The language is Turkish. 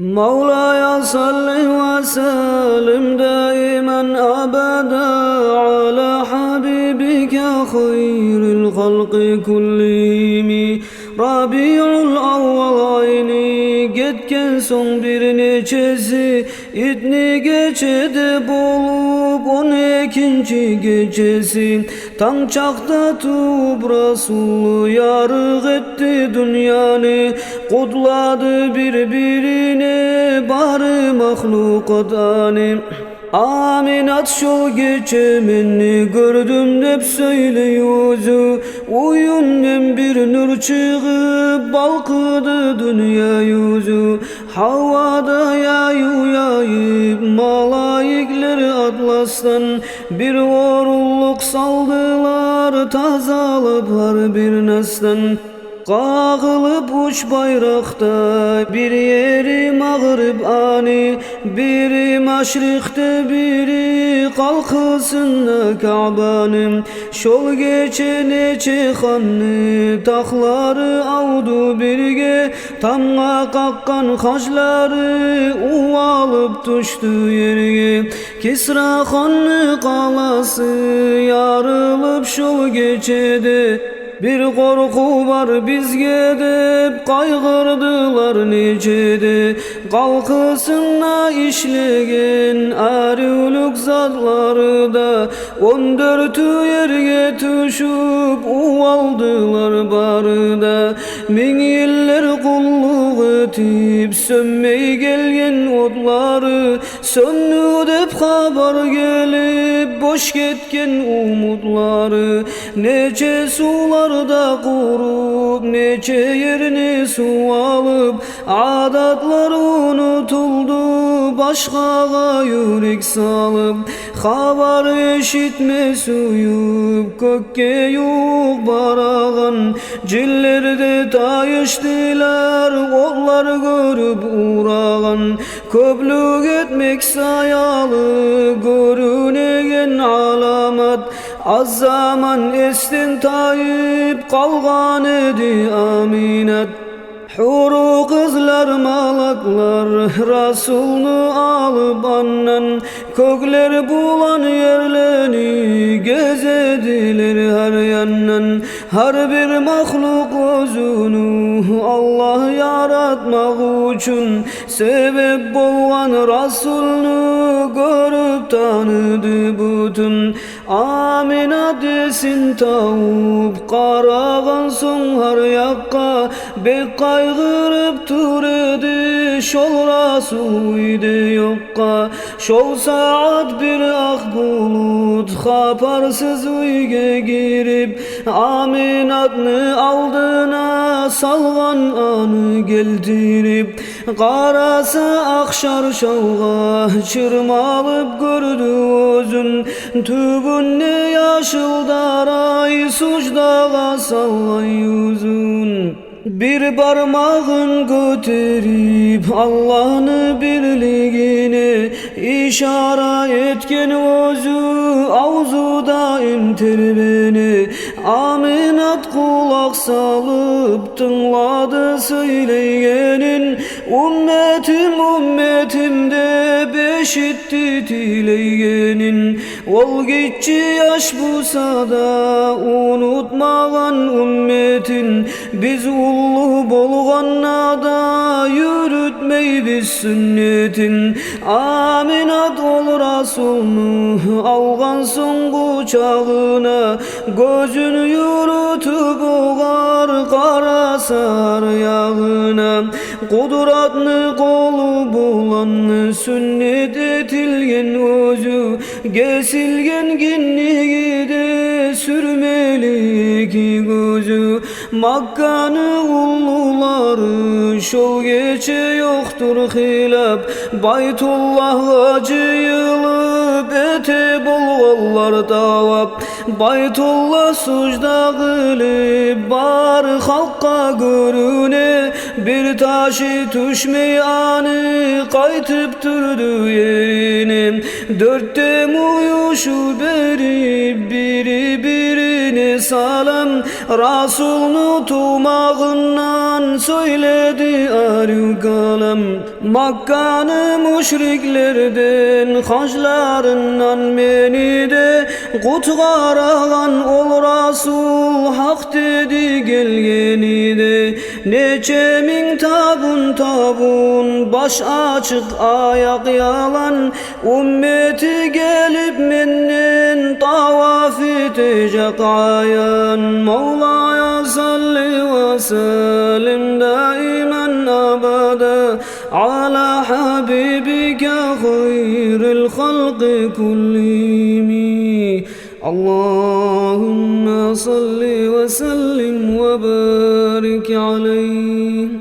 مولاي صل وسلم دائما أبدا على حبيبك خير الخلق كلهم. Rabiul avval ayını getken son bir neçesi İdni geçede bolup 12. gecesi Tam çakta tuğub Resulü yarık etti dünyanı Kutladı birbirine bari mahlukatanı Aminat şol geçemenni gördüm dep söyleyuzu Uyumden bir nur çıkıp balkıdı dünya yüzü Havada yayıp malayikler atlastan Bir orulluk saldılar tazalıp har bir nastan Kağılıp uç bayrakta bir yeri mağrib ani Biri maşrikte biri kalkısında Ka'banım Şol geçe neçe xanlı takları avdu birge Tamga kakkan haçları uvalıp tuştu yerge Kisra xanlı kalası yarılıp şol geçede Bir korku var bizge dep kaygırdılar necede Kalkısına işlegen arülük zatları da 14 yerge tüşüp uvaldılar barıda Min yıllar kulluk etip sönmey gelgen odları Söndü dep haber gelip boş ketken umutları Nece sular da kurup neçe yerini su alıp Adatlar unutuldu başkaga yürek salıp Haber eşitme suyup kökke yok barağın Cillerde tayıştılar onlar görüp uğrağın Köplük etmek sayalı görünegen alamat Az zaman esten tayip kalgan edi aminat Huru kızlar malaklar Rasulunu alıp annan Kökler bulan yerlerini gezediler her yandan Her bir mahluk özünü Allah yaratmak için Sebep bolgan Rasulunu görüp tanıdı bütün Aminat desin tavuk Karağan son her yakka Bek kaygırıp tur edi Şol Rasul'ydi yokka Şol saat bir ak bulut Haparsız uyge girip Aminat'ını aldına salgan anı geldirip Karası akşar şavga çırmalıp gördü özün Tübünne yaşıl daray suçdağa sallan yüzün Bir parmağın götürüp Allah'ın birliğine işaret etken özü Avzu daim terbeni Aminat kulak salıp tınladı söyleyenin Ümmetim de beşitti dileyenin Ol gitçi yaş bulsa da unutmagan ümmetin Biz ullu bolganna da yürütmey biz sünnetin Aminat ol Rasulunu algan son kucağına Gözünü yürütüp oğar karasar yağına Kudratını kolu bulanı sünnet etilgen özü Kesilgen ginliği de sürmeli ki gözü Makkanı ulluları şol geçe yoktur hilap Baytullah'a cıyılıp ete bolğanlar tavap Baytullah sucda kılıp bar halka görüne Bir taşı düşmey anı kaytıp durdu yerine Dörtte uyuşu berip biri birine salam Rasulunu tumağından söyledi arı kalam Makkanı müşriklerden haclarından meni de kutgaragan ol Rasul hak dedi gelgeni de. Neçe min tabun baş açık ayak yalan ümmeti gelip menden tavaf edecek ayan. Mevla'ya salli ve sellim daimen abada ala habibike hayril halqi kullimi. Allahümme salli ve sellim ve barik aleyh.